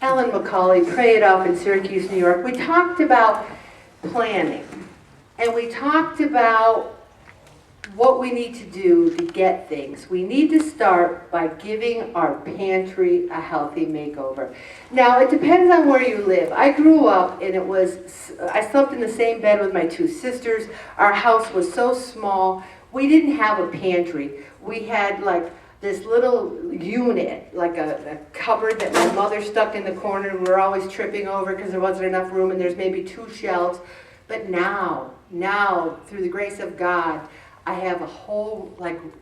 McCauley, Pray It Up in Syracuse, New York. We talked about planning, and we talked about what we need to do to get things. We need to start by giving our pantry a healthy makeover. Now, it depends on where you live. I grew up and I slept in the same bed with my two sisters. Our house was so small, we didn't have a pantry. We had like this little unit, like a cupboard that my mother stuck in the corner. We were always tripping over because there wasn't enough room, and there's maybe 2 shelves. But now, through the grace of God, I have a whole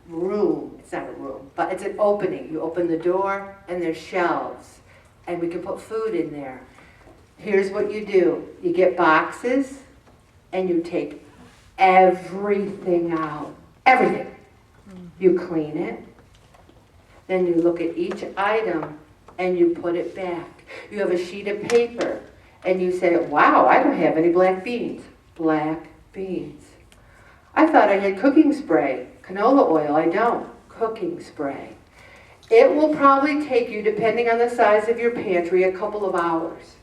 room. It's not a room, but it's an opening. You open the door and there's shelves, and we can put food in there. Here's what you do. You get boxes and you take everything out. Everything. You clean it. Then you look at each item and you put it back. You have a sheet of paper and you say, wow, I don't have any black beans. Black beans. I thought I had cooking spray, canola oil. I don't. Cooking spray. It will probably take you, depending on the size of your pantry, a couple of hours.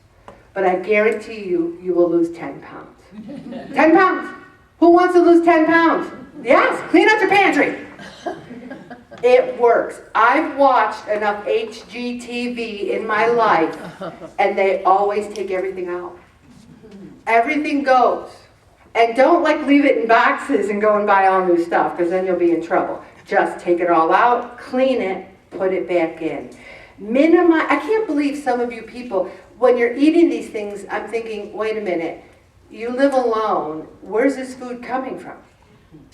But I guarantee you, you will lose 10 pounds. 10 pounds! Who wants to lose 10 pounds? Yes, clean out your pantry. It works. I've watched enough HGTV in my life, and they always take everything out. Everything goes. And don't leave it in boxes and go and buy all new stuff, because then you'll be in trouble. Just take it all out, clean it, put it back in. Minimize. I can't believe some of you people, when you're eating these things, I'm thinking, wait a minute, you live alone. Where's this food coming from?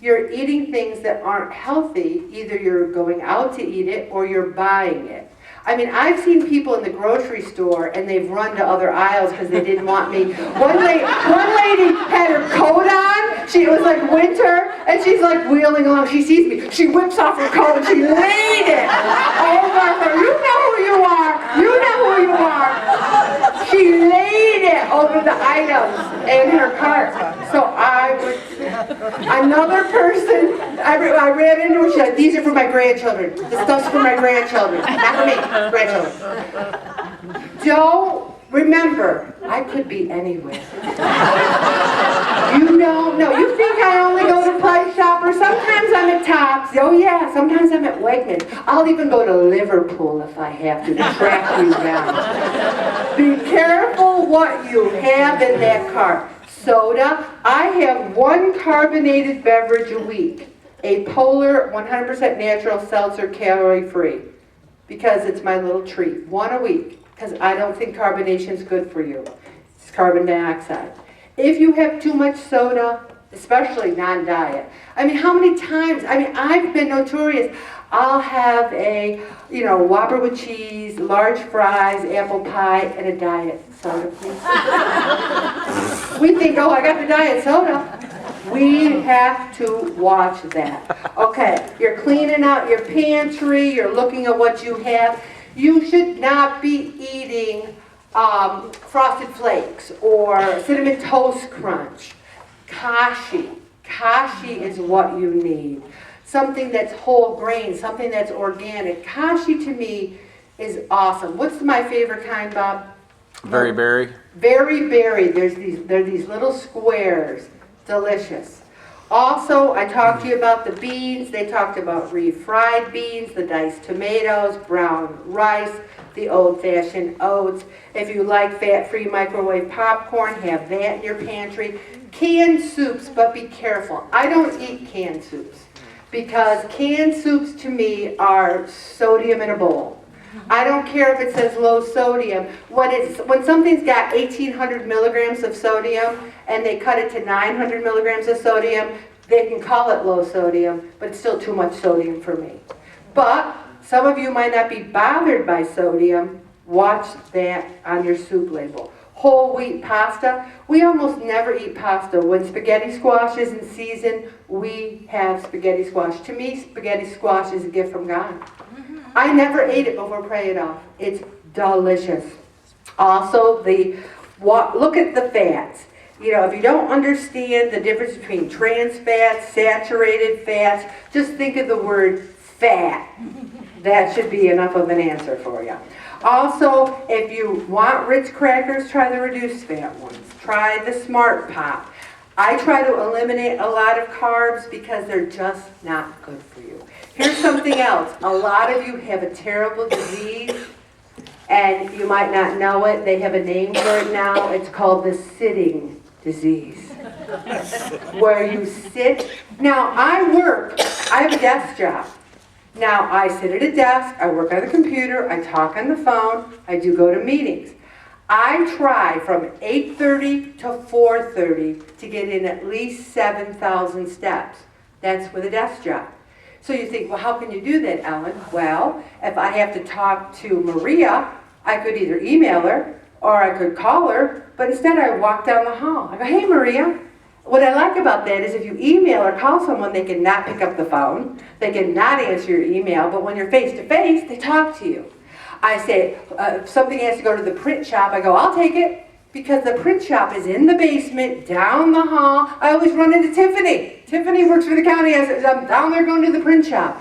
You're eating things that aren't healthy. Either you're going out to eat it or you're buying it. I mean, I've seen people in the grocery store and they've run to other aisles because they didn't want me. One lady had her coat on. It was like winter, and she's wheeling along. She sees me. She whips off her coat and she laid it over her. You know who you are. You know who you are. She laid it over the items in her cart. So another person, I ran into her. She said, these are for my grandchildren. This stuff's for my grandchildren, not for me. Grandchildren. Don't remember, I could be anywhere. You don't know. You think I only go to Price Shopper? Sometimes I'm at Tops. Oh yeah, sometimes I'm at Wegmans. I'll even go to Liverpool if I have to track you down. Be careful what you have in that cart. Soda. I have 1 carbonated beverage a week. A Polar 100% natural seltzer, calorie-free. Because it's my little treat. 1 a week. Because I don't think carbonation is good for you. It's carbon dioxide. If you have too much soda, especially non-diet. I mean, how many times? I mean, I've been notorious. I'll have a, Whopper with cheese, large fries, apple pie, and a diet soda, please. We think, oh, I got the diet soda. We have to watch that. Okay, you're cleaning out your pantry, you're looking at what you have. You should not be eating Frosted Flakes or Cinnamon Toast Crunch. Kashi. Kashi is what you need. Something that's whole grain, something that's organic. Kashi to me is awesome. What's my favorite kind, Bob? Very berry. Very berry. They're these little squares. Delicious. Also, I talked to you about the beans. They talked about refried beans, the diced tomatoes, brown rice, the old-fashioned oats. If you like fat-free microwave popcorn, have that in your pantry. Canned soups, but be careful. I don't eat canned soups because canned soups to me are sodium in a bowl. I don't care if it says low sodium. When something's got 1,800 milligrams of sodium and they cut it to 900 milligrams of sodium, they can call it low sodium, but it's still too much sodium for me. But some of you might not be bothered by sodium. Watch that on your soup label. Whole wheat pasta. We almost never eat pasta. When spaghetti squash is in season, we have spaghetti squash. To me, spaghetti squash is a gift from God. I never ate it before Pray It Off. It's delicious. Also, look at the fats. If you don't understand the difference between trans fats, saturated fats, just think of the word fat. That should be enough of an answer for you. Also, if you want Ritz crackers, try the reduced fat ones. Try the Smart Pop. I try to eliminate a lot of carbs because they're just not good for you. Here's something else. A lot of you have a terrible disease, and you might not know it. They have a name for it now. It's called the sitting disease, where you sit. Now, I have a desk job. Now, I sit at a desk, I work on the computer, I talk on the phone, I do go to meetings. I try from 8:30 to 4:30 to get in at least 7,000 steps. That's with a desk job. So you think, well, how can you do that, Ellen? Well, if I have to talk to Maria, I could either email her or I could call her, but instead I walk down the hall. I go, hey, Maria. What I like about that is if you email or call someone, they can not pick up the phone, they can not answer your email, but when you're face to face, they talk to you. I say, if something has to go to the print shop, I go, I'll take it, because the print shop is in the basement, down the hall. I always run into Tiffany. Tiffany works for the county. I'm down there going to the print shop.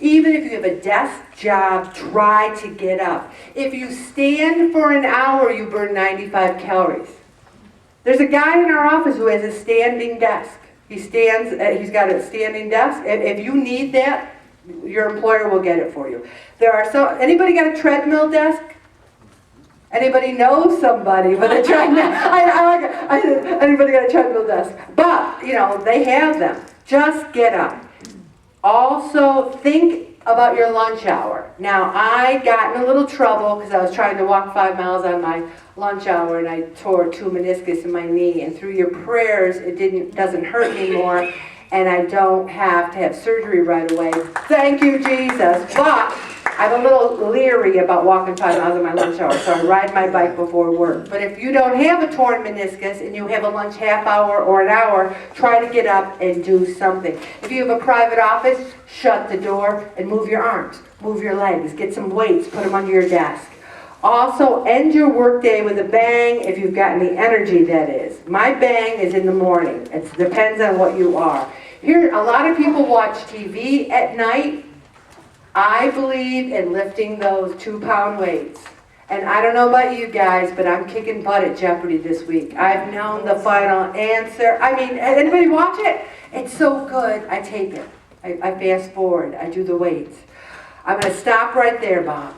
Even if you have a desk job, try to get up. If you stand for an hour, you burn 95 calories. There's a guy in our office who has a standing desk. He's got a standing desk. If you need that, your employer will get it for you. Anybody got a treadmill desk? Anybody know somebody with a treadmill? Anybody got a treadmill desk? But, they have them. Just get up. Also, think about your lunch hour. Now, I got in a little trouble because I was trying to walk 5 miles on my lunch hour and I tore 2 meniscus in my knee. And through your prayers, it doesn't hurt anymore, and I don't have to have surgery right away. Thank you, Jesus. But I'm a little leery about walking 5 miles on my lunch hour, so I ride my bike before work. But if you don't have a torn meniscus and you have a lunch half hour or an hour, try to get up and do something. If you have a private office, shut the door and move your arms, move your legs, get some weights, put them under your desk. Also, end your workday with a bang if you've got any energy, that is. My bang is in the morning. It depends on what you are. Here, a lot of people watch TV at night. I believe in lifting those 2-pound weights. And I don't know about you guys, but I'm kicking butt at Jeopardy this week. I've known the final answer. Anybody watch it? It's so good. I tape it. I fast forward. I do the weights. I'm going to stop right there, Bob.